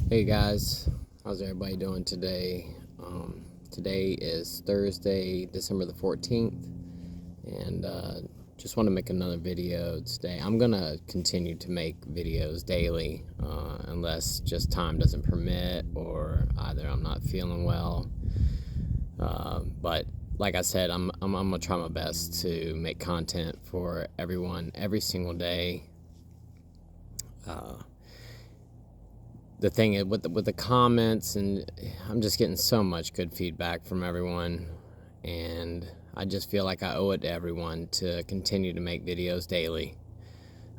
Hey guys, how's everybody doing today? Today is Thursday, December the 14th, and just want to make another video today. I'm gonna continue to make videos daily, unless just time doesn't permit, or either I'm not feeling well. But like I said, I'm gonna try my best to make content for everyone every single day. The thing is with the comments, and I'm just getting so much good feedback from everyone, and I just feel like I owe it to everyone to continue to make videos daily,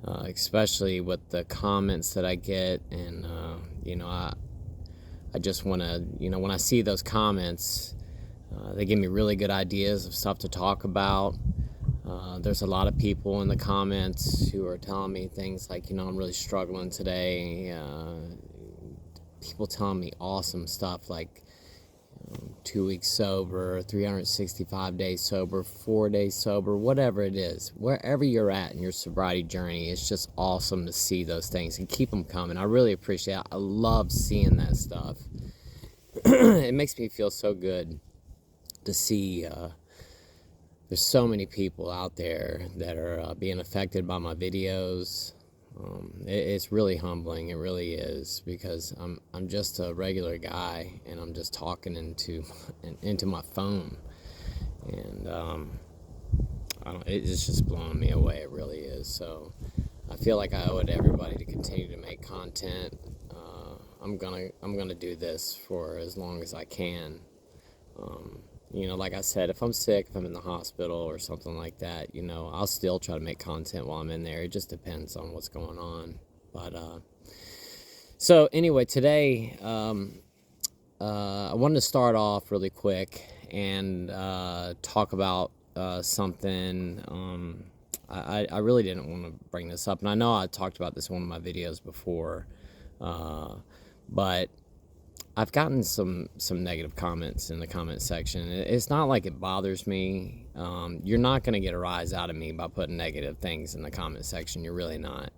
especially with the comments that I get. And I just want to, when I see those comments, they give me really good ideas of stuff to talk about. There's a lot of people in the comments who are telling me things like, I'm really struggling today. People telling me awesome stuff like 2 weeks sober, 365 days sober, 4 days sober, whatever it is. Wherever you're at in your sobriety journey, it's just awesome to see those things and keep them coming. I really appreciate it. I love seeing that stuff. It makes me feel so good to see there's so many people out there that are being affected by my videos. It's really humbling. It really is, because I'm just a regular guy, and I'm just talking into my phone, and it's just blowing me away. It really is. So I feel like I owe it to everybody to continue to make content. I'm gonna do this for as long as I can. Like I said, if I'm sick, if I'm in the hospital or something like that, I'll still try to make content while I'm in there. It just depends on what's going on. But so anyway, today I wanted to start off really quick and talk about something. I really didn't want to bring this up, and I know I talked about this in one of my videos before, but I've gotten some negative comments in the comment section. It's not like it bothers me. You're not going to get a rise out of me by putting negative things in the comment section. You're really not.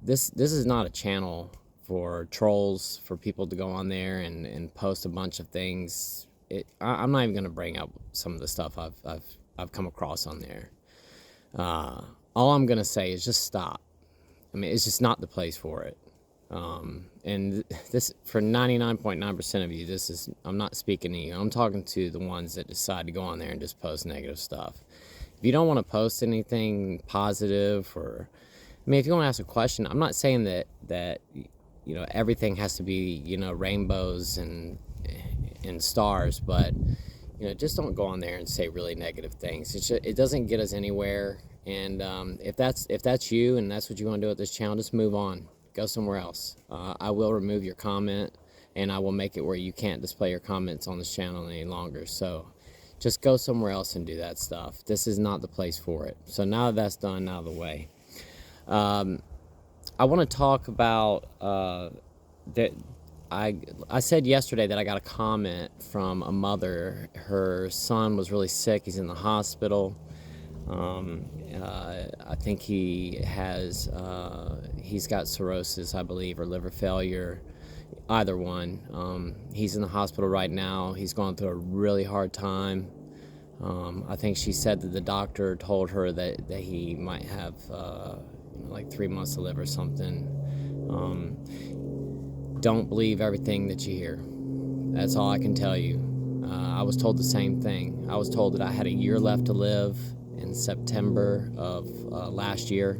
This is not a channel for trolls, for people to go on there and post a bunch of things. I'm not even going to bring up some of the stuff I've come across on there. All I'm going to say is just stop. I mean, it's just not the place for it. And this, for 99.9% of you, I'm not speaking to you. I'm talking to the ones that decide to go on there and just post negative stuff. If you don't want to post anything positive, or, if you want to ask a question, I'm not saying that everything has to be, rainbows and stars, but, just don't go on there and say really negative things. It doesn't get us anywhere. And, if that's you and that's what you want to do with this channel, just move on. Go somewhere else. I will remove your comment, and I will make it where you can't display your comments on this channel any longer. So just go somewhere else and do that stuff. This is not the place for it. So now that that's done, out of the way, I want to talk about that. I said yesterday that I got a comment from a mother. Her son was really sick. He's in the hospital. I think he's got cirrhosis, I believe, or liver failure, either one. He's in the hospital right now. He's going through a really hard time. I think she said that the doctor told her that he might have like 3 months to live or something. Don't believe everything that you hear. That's all I can tell you. I was told the same thing. I was told that I had a year left to live in September of last year,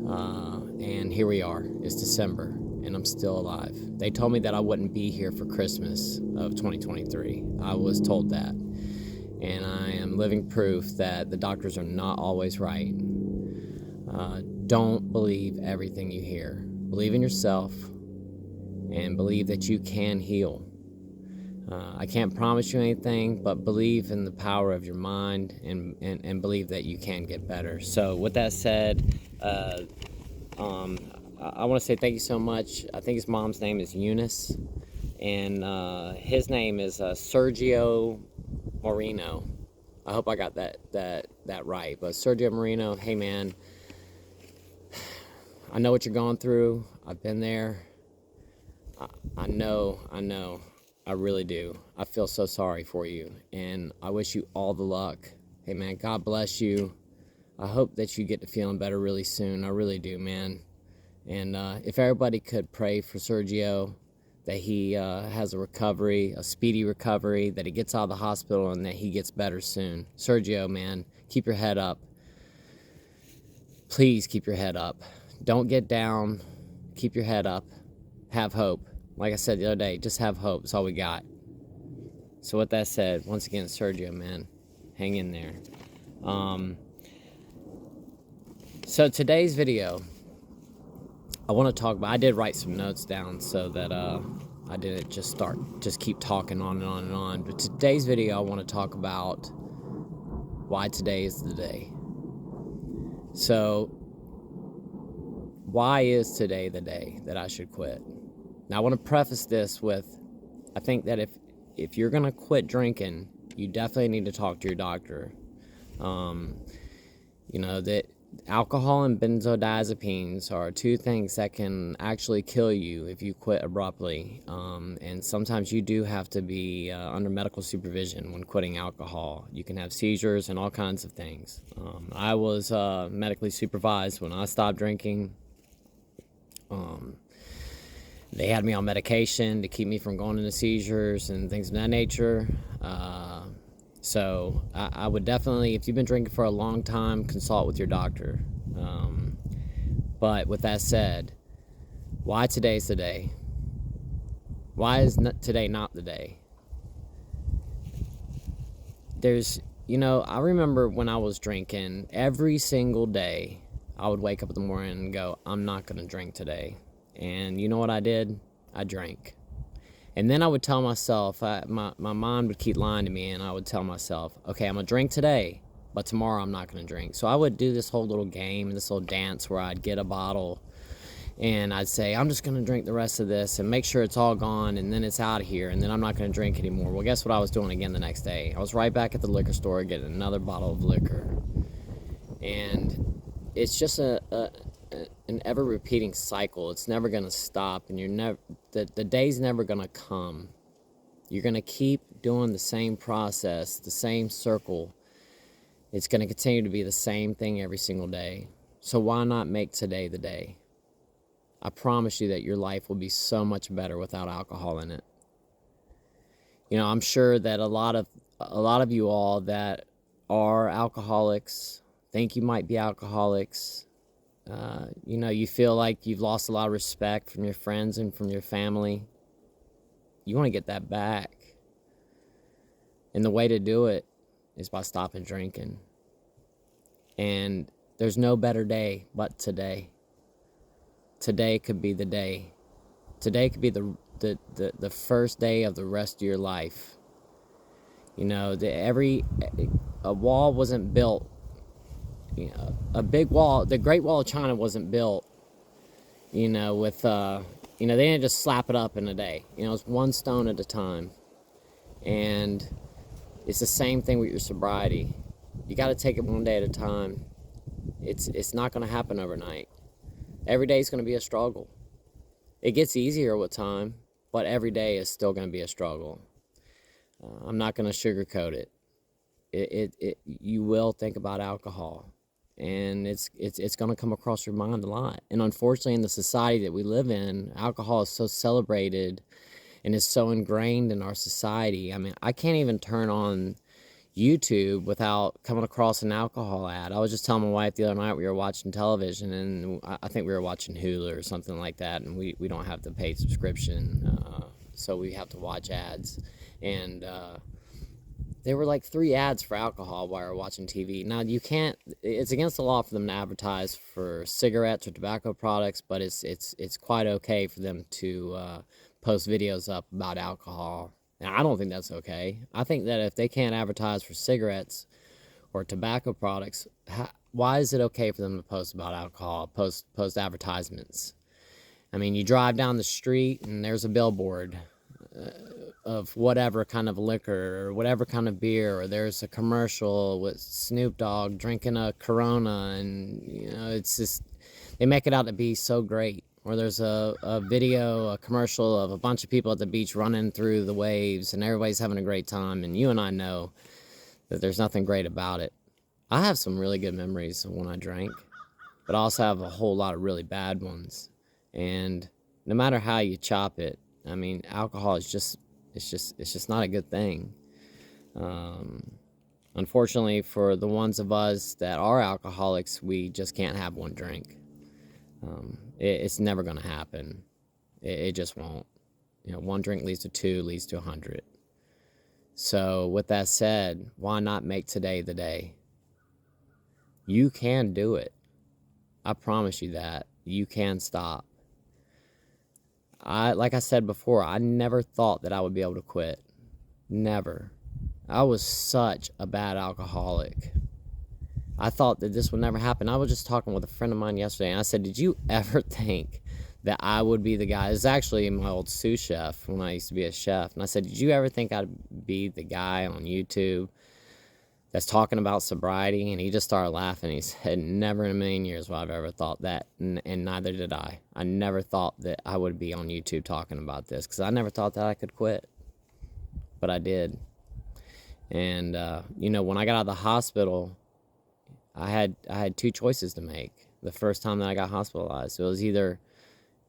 and here we are. It's December, and I'm still alive. They told me that I wouldn't be here for Christmas of 2023. I was told that, and I am living proof that the doctors are not always right. Don't believe everything you hear. Believe in yourself, and believe that you can heal. I can't promise you anything, but believe in the power of your mind, and believe that you can get better. So with that said, I want to say thank you so much. I think his mom's name is Eunice, and his name is Sergio Moreno. I hope I got that right. But Sergio Moreno, hey man, I know what you're going through. I've been there. I know, I really do. I feel so sorry for you, and I wish you all the luck. Hey, man, God bless you. I hope that you get to feeling better really soon. I really do, man. And if everybody could pray for Sergio, that he has a recovery, a speedy recovery, that he gets out of the hospital, and that he gets better soon. Sergio, man, keep your head up. Please keep your head up. Don't get down. Keep your head up. Have hope. Like I said the other day, just have hope. That's all we got. So with that said, once again, Sergio, man, hang in there. So today's video, I want to talk about, I did write some notes down so that I didn't just keep talking on and on and on. But today's video, I want to talk about why today is the day. So, why is today the day that I should quit? Now, I want to preface this with, I think that if you're going to quit drinking, you definitely need to talk to your doctor. You know, that alcohol and benzodiazepines are two things that can actually kill you if you quit abruptly. And sometimes you do have to be under medical supervision when quitting alcohol. You can have seizures and all kinds of things. I was medically supervised when I stopped drinking. They had me on medication to keep me from going into seizures and things of that nature. So I would definitely, if you've been drinking for a long time, consult with your doctor. But with that said, why today's the day? Why is today not the day? I remember when I was drinking, every single day, I would wake up in the morning and go, I'm not going to drink today. And you know what I did? I drank. And then I would tell myself, my mind would keep lying to me, and I would tell myself, okay, I'm going to drink today, but tomorrow I'm not going to drink. So I would do this whole little game, this little dance where I'd get a bottle, and I'd say, I'm just going to drink the rest of this and make sure it's all gone, and then it's out of here, and then I'm not going to drink anymore. Well, guess what I was doing again the next day? I was right back at the liquor store getting another bottle of liquor. And it's just an ever-repeating cycle. It's never going to stop, and the day's never going to come. You're going to keep doing the same process, the same circle. It's going to continue to be the same thing every single day. So why not make today the day? I promise you that your life will be so much better without alcohol in it. You know, I'm sure that a lot of you all that are alcoholics think you might be alcoholics. You feel like you've lost a lot of respect from your friends and from your family. You want to get that back. And the way to do it is by stopping drinking. And there's no better day but today. Today could be the day. Today could be the first day of the rest of your life. You know, a wall wasn't built. You know, a big wall, the Great Wall of China wasn't built, with, they didn't just slap it up in a day. It's one stone at a time. And it's the same thing with your sobriety. You got to take it one day at a time. It's not going to happen overnight. Every day is going to be a struggle. It gets easier with time, but every day is still going to be a struggle. I'm not going to sugarcoat it. You will think about alcohol. And it's going to come across your mind a lot. And unfortunately, in the society that we live in, alcohol is so celebrated and is so ingrained in our society. I mean, I can't even turn on YouTube without coming across an alcohol ad. I was just telling my wife the other night, we were watching television, and I think we were watching Hulu or something like that, and we don't have the paid subscription, so we have to watch ads. And there were like 3 ads for alcohol while we were watching TV. Now, it's against the law for them to advertise for cigarettes or tobacco products, but it's quite okay for them to post videos up about alcohol. Now, I don't think that's okay. I think that if they can't advertise for cigarettes or tobacco products, why is it okay for them to post about alcohol, post advertisements? I mean, you drive down the street and there's a billboard of whatever kind of liquor or whatever kind of beer, or there's a commercial with Snoop Dogg drinking a Corona, and it's just, they make it out to be so great. or there's a video, a commercial of a bunch of people at the beach running through the waves and everybody's having a great time, and you and I know that there's nothing great about it. I have some really good memories of when I drank, but I also have a whole lot of really bad ones. And no matter how you chop it, I mean, alcohol is it's just not a good thing. Unfortunately, for the ones of us that are alcoholics, we just can't have one drink. It's never going to happen. It just won't. You know, one drink leads to two, leads to 100. So with that said, why not make today the day? You can do it. I promise you that. You can stop. Like I said before, I never thought that I would be able to quit. Never. I was such a bad alcoholic. I thought that this would never happen. I was just talking with a friend of mine yesterday, and I said, did you ever think that I would be the guy? It's actually my old sous chef when I used to be a chef. And I said, did you ever think I'd be the guy on YouTube that's talking about sobriety? And he just started laughing. He said, never in a million years would I've ever thought that, and neither did I. I never thought that I would be on YouTube talking about this, because I never thought that I could quit. But I did. And, you know, when I got out of the hospital, I had two choices to make. The first time that I got hospitalized, it was either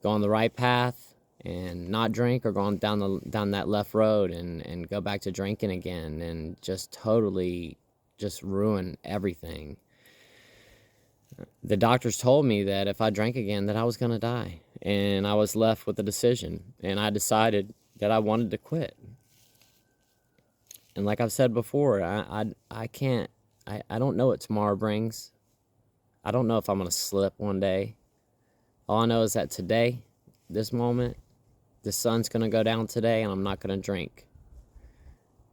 go on the right path and not drink, or go down that left road and go back to drinking again and just totally just ruin everything. The doctors told me that if I drank again that I was going to die, and I was left with a decision, and I decided that I wanted to quit. And like I've said before, I can't, I don't know what tomorrow brings. I don't know if I'm going to slip one day. All I know is that today, this moment, the sun's going to go down today, and I'm not going to drink.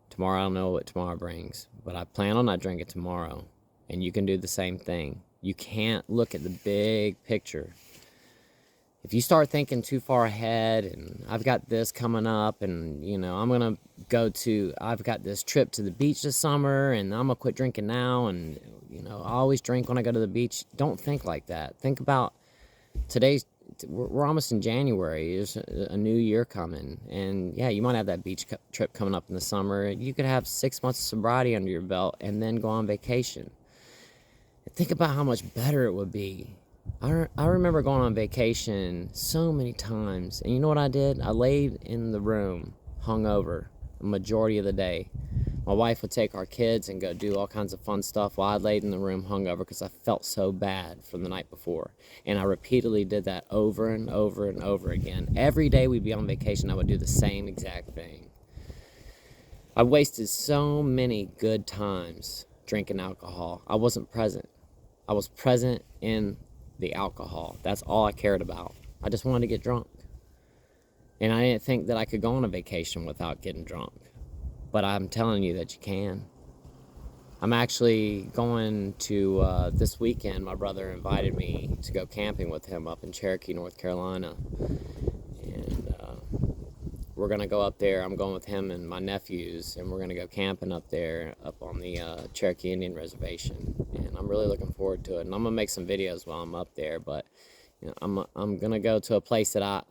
Tomorrow, I don't know what tomorrow brings, but I plan on not drinking tomorrow. And you can do the same thing. You can't look at the big picture. If you start thinking too far ahead, and I've got this coming up, and, you know, I've got this trip to the beach this summer, and I'm going to quit drinking now, and, you know, I always drink when I go to the beach. Don't think like that. Think about we're almost in January. There's a new year coming, and yeah, you might have that beach trip coming up in the summer. You could have 6 months of sobriety under your belt and then go on vacation. Think about how much better it would be. I remember going on vacation so many times, and you know what I did? I laid in the room hungover the majority of the day. My wife would take our kids and go do all kinds of fun stuff while I laid in the room hungover, because I felt so bad from the night before. And I repeatedly did that over and over and over again. Every day we'd be on vacation, I would do the same exact thing. I wasted so many good times drinking alcohol. I wasn't present. I was present in the alcohol. That's all I cared about. I just wanted to get drunk. And I didn't think that I could go on a vacation without getting drunk. But I'm telling you that you can. I'm actually going to, this weekend, my brother invited me to go camping with him up in Cherokee, North Carolina. And we're going to go up there. I'm going with him and my nephews, and we're going to go camping up there, up on the Cherokee Indian Reservation. And I'm really looking forward to it. And I'm going to make some videos while I'm up there. But you know, I'm going to go to a place that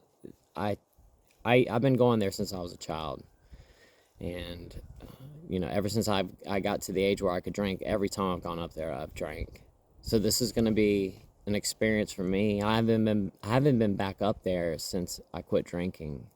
I've been going there since I was a child. And, you know, ever since I got to the age where I could drink, every time I've gone up there, I've drank. So this is going to be an experience for me. I haven't been back up there since I quit drinking.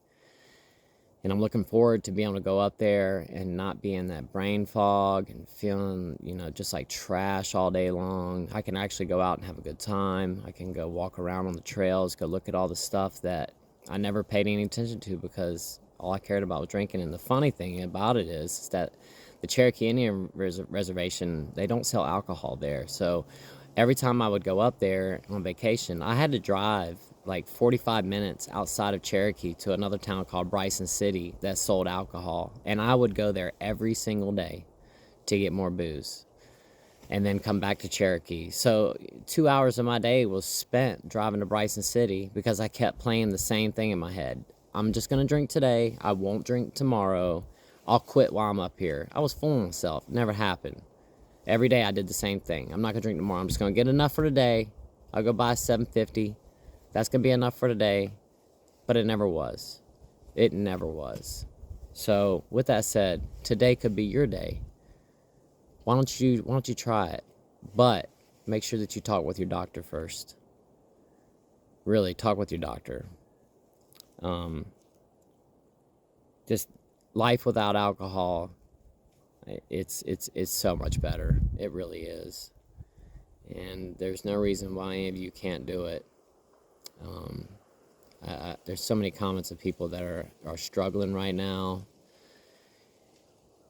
And I'm looking forward to being able to go up there and not be in that brain fog and feeling, you know, just like trash all day long. I can actually go out and have a good time. I can go walk around on the trails, go look at all the stuff that I never paid any attention to, because all I cared about was drinking. And the funny thing about it is that the Cherokee Indian Reservation, they don't sell alcohol there. So every time I would go up there on vacation, I had to drive like 45 minutes outside of Cherokee to another town called Bryson City that sold alcohol. And I would go there every single day to get more booze and then come back to Cherokee. So 2 hours of my day was spent driving to Bryson City, because I kept playing the same thing in my head. I'm just going to drink today. I won't drink tomorrow. I'll quit while I'm up here. I was fooling myself. It never happened. Every day I did the same thing. I'm not going to drink tomorrow. I'm just going to get enough for today. I'll go buy a 750. That's going to be enough for today, but it never was. It never was. So with that said, today could be your day. Why don't you try it? But make sure that you talk with your doctor first. Really, talk with your doctor. Just life without alcohol, it's so much better. It really is. And there's no reason why any of you can't do it. There's so many comments of people that are struggling right now.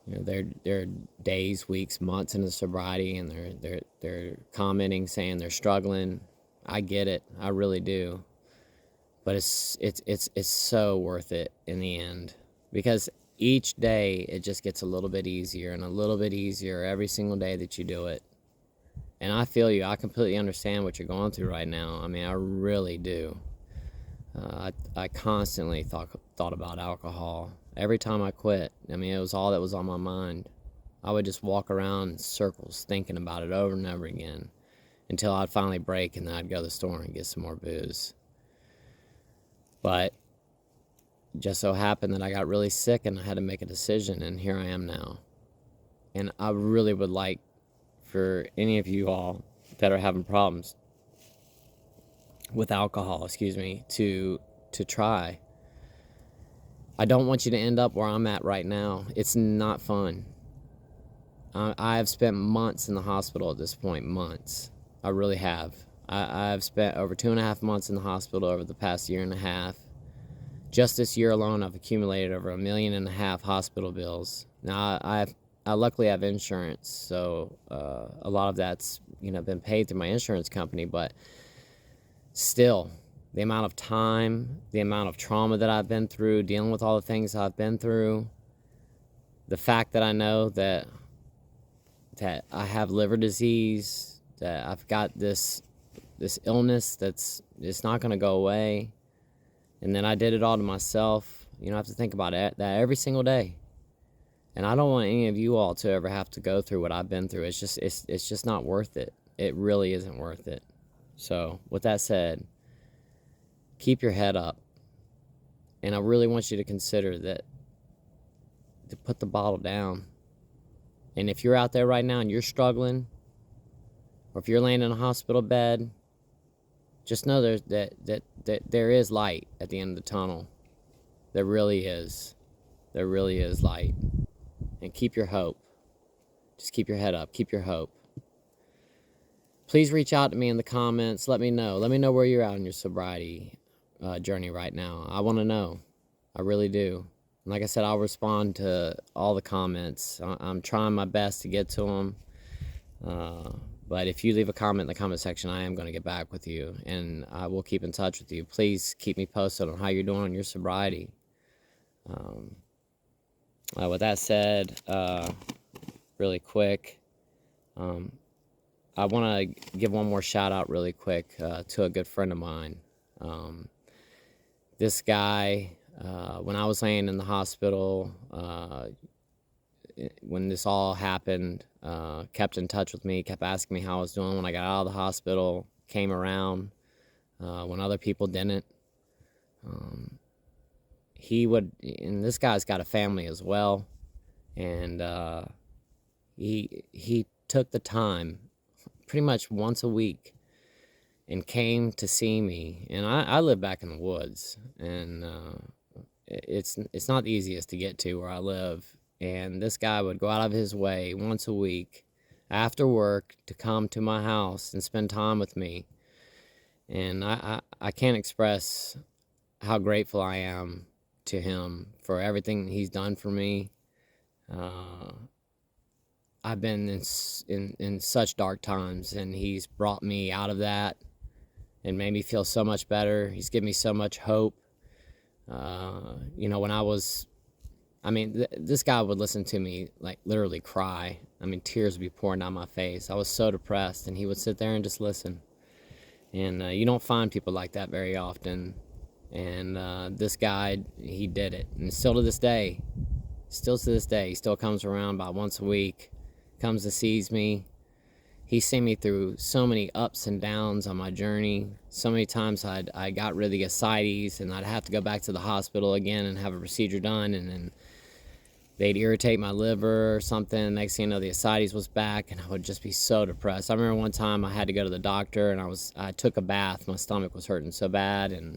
You know, they're days, weeks, months into sobriety, and they're commenting saying they're struggling. I get it, I really do, but it's so worth it in the end, because each day it just gets a little bit easier and a little bit easier every single day that you do it. And I feel you. I completely understand what you're going through right now. I mean, I really do. I constantly thought about alcohol. Every time I quit, I mean, it was all that was on my mind. I would just walk around in circles thinking about it over and over again until I'd finally break, and then I'd go to the store and get some more booze. But it just so happened that I got really sick and I had to make a decision, and here I am now. And I really would like for any of you all that are having problems with alcohol, to try. I don't want you to end up where I'm at right now. It's not fun. I have spent months in the hospital at this point, months. I really have. I've spent over 2.5 months in the hospital over the past year and a half. Just this year alone, I've accumulated over $1.5 million hospital bills. Now, I luckily have insurance, so a lot of that's been paid through my insurance company, but still, the amount of time, the amount of trauma that I've been through, dealing with all the things I've been through, the fact that I know that I have liver disease, that I've got this illness it's not going to go away, and then I did it all to myself. I have to think about that every single day. And I don't want any of you all to ever have to go through what I've been through. It's just not worth it. It really isn't worth it. So with that said, keep your head up. And I really want you to consider that, to put the bottle down. And if you're out there right now and you're struggling, or if you're laying in a hospital bed, just know that there is light at the end of the tunnel. There really is. There really is light. And keep your hope. Just keep your head up. Keep your hope. Please reach out to me in the comments. Let me know. Let me know where you're at in your sobriety journey right now. I want to know. I really do. And like I said, I'll respond to all the comments. I'm trying my best to get to them. But if you leave a comment in the comment section, I am going to get back with you. And I will keep in touch with you. Please keep me posted on how you're doing on your sobriety. With that said, really quick, I want to give one more shout out really quick to a good friend of mine. This guy, when I was laying in the hospital, when this all happened, kept in touch with me, kept asking me how I was doing when I got out of the hospital, came around when other people didn't. And this guy's got a family as well, and he took the time pretty much once a week and came to see me. And I live back in the woods, and it's not the easiest to get to where I live. And this guy would go out of his way once a week after work to come to my house and spend time with me. And I can't express how grateful I am to him for everything he's done for me. I've been in such dark times, and he's brought me out of that and made me feel so much better. He's given me so much hope. When this guy would listen to me, like, literally cry. I mean, tears would be pouring down my face. I was so depressed, and he would sit there and just listen. And you don't find people like that very often. And this guy, he did it. And still to this day, he still comes around about once a week, comes and sees me. He's seen me through so many ups and downs on my journey. So many times I got rid of the ascites and I'd have to go back to the hospital again and have a procedure done, and then they'd irritate my liver or something. Next thing you know, the ascites was back, and I would just be so depressed. I remember one time I had to go to the doctor, and I took a bath. My stomach was hurting so bad, and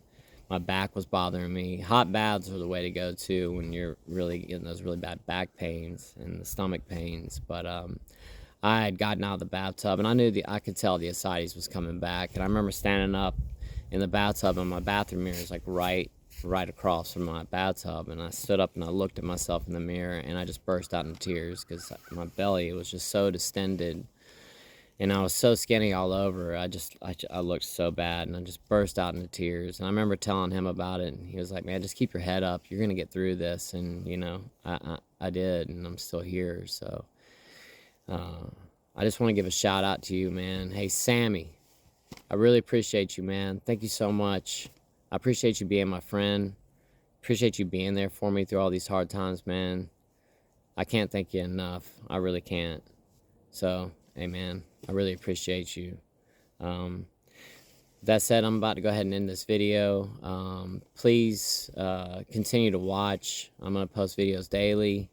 my back was bothering me. Hot baths are the way to go too when you're really getting those really bad back pains and the stomach pains. But I had gotten out of the bathtub, and I could tell the ascites was coming back. And I remember standing up in the bathtub, and my bathroom mirror is like right across from my bathtub. And I stood up and I looked at myself in the mirror, and I just burst out in tears because my belly was just so distended, and I was so skinny all over. I looked so bad, and I just burst out into tears. And I remember telling him about it, and he was like, "Man, just keep your head up. You're gonna get through this." And I did, and I'm still here. So. I just want to give a shout out to you, man. Hey, Sammy, I really appreciate you, man. Thank you so much. I appreciate you being my friend. Appreciate you being there for me through all these hard times, man. I can't thank you enough. I really can't. So, hey, man, I really appreciate you. That said, I'm about to go ahead and end this video. Please continue to watch. I'm going to post videos daily.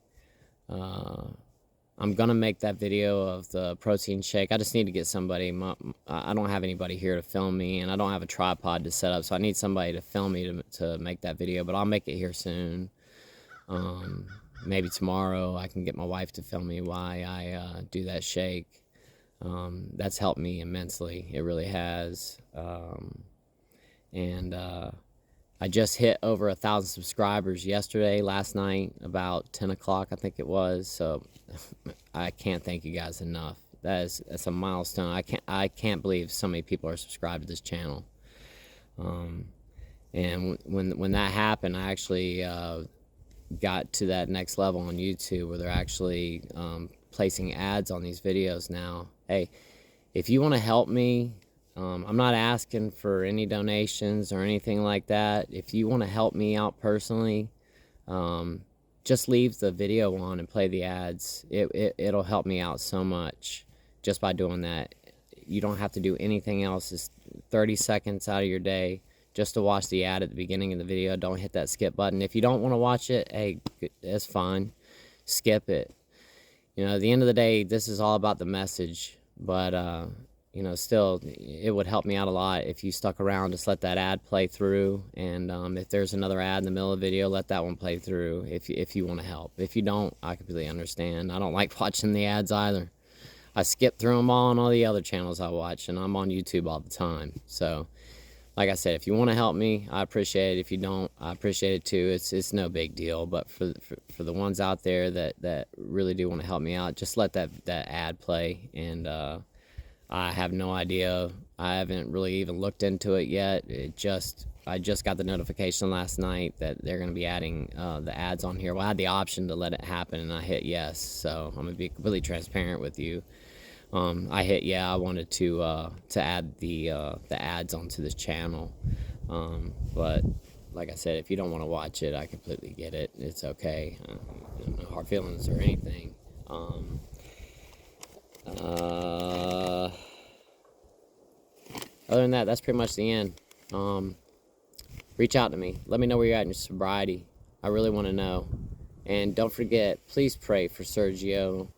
I'm going to make that video of the protein shake. I just need to get somebody. I don't have anybody here to film me, and I don't have a tripod to set up, so I need somebody to film me to make that video, but I'll make it here soon. Maybe tomorrow I can get my wife to film me while I do that shake. That's helped me immensely. It really has. I just hit over 1,000 subscribers last night, about 10 o'clock, I think it was. So I can't thank you guys enough. That's a milestone. I can't believe so many people are subscribed to this channel. And when that happened, I actually got to that next level on YouTube where they're actually placing ads on these videos now. Hey, if you want to help me, I'm not asking for any donations or anything like that. If you want to help me out personally, just leave the video on and play the ads. It'll help me out so much just by doing that. You don't have to do anything else. It's 30 seconds out of your day just to watch the ad at the beginning of the video. Don't hit that skip button. If you don't want to watch it, hey, that's fine. Skip it. At the end of the day, this is all about the message. But, still, it would help me out a lot if you stuck around. Just let that ad play through. And if there's another ad in the middle of the video, let that one play through if you want to help. If you don't, I completely understand. I don't like watching the ads either. I skip through them all on all the other channels I watch, and I'm on YouTube all the time. So, like I said, if you want to help me, I appreciate it. If you don't, I appreciate it too. It's no big deal. But for the ones out there that really do want to help me out, just let that ad play. And I have no idea. I haven't really even looked into it yet. I just got the notification last night that they're going to be adding the ads on here. Well, I had the option to let it happen, and I hit yes. So I'm going to be completely transparent with you. I hit yeah. I wanted to add the ads onto this channel, but like I said, if you don't want to watch it, I completely get it. It's okay. No hard feelings or anything. Other than that, that's pretty much the end. Reach out to me. Let me know where you're at in your sobriety. I really want to know. And don't forget, please pray for Sergio.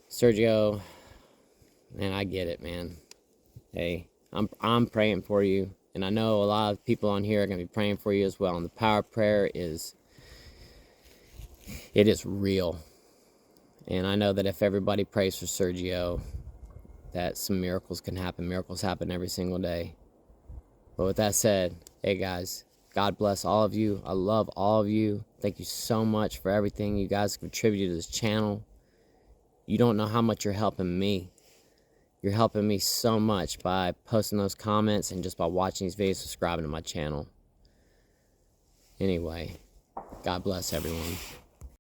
Sergio, man, I get it, man. Hey, I'm praying for you, and I know a lot of people on here are going to be praying for you as well. And the power of prayer is real. And I know that if everybody prays for Sergio, that some miracles can happen. Miracles happen every single day. But with that said, hey guys, God bless all of you. I love all of you. Thank you so much for everything you guys contributed to this channel. You don't know how much you're helping me. You're helping me so much by posting those comments and just by watching these videos, subscribing to my channel. Anyway, God bless everyone.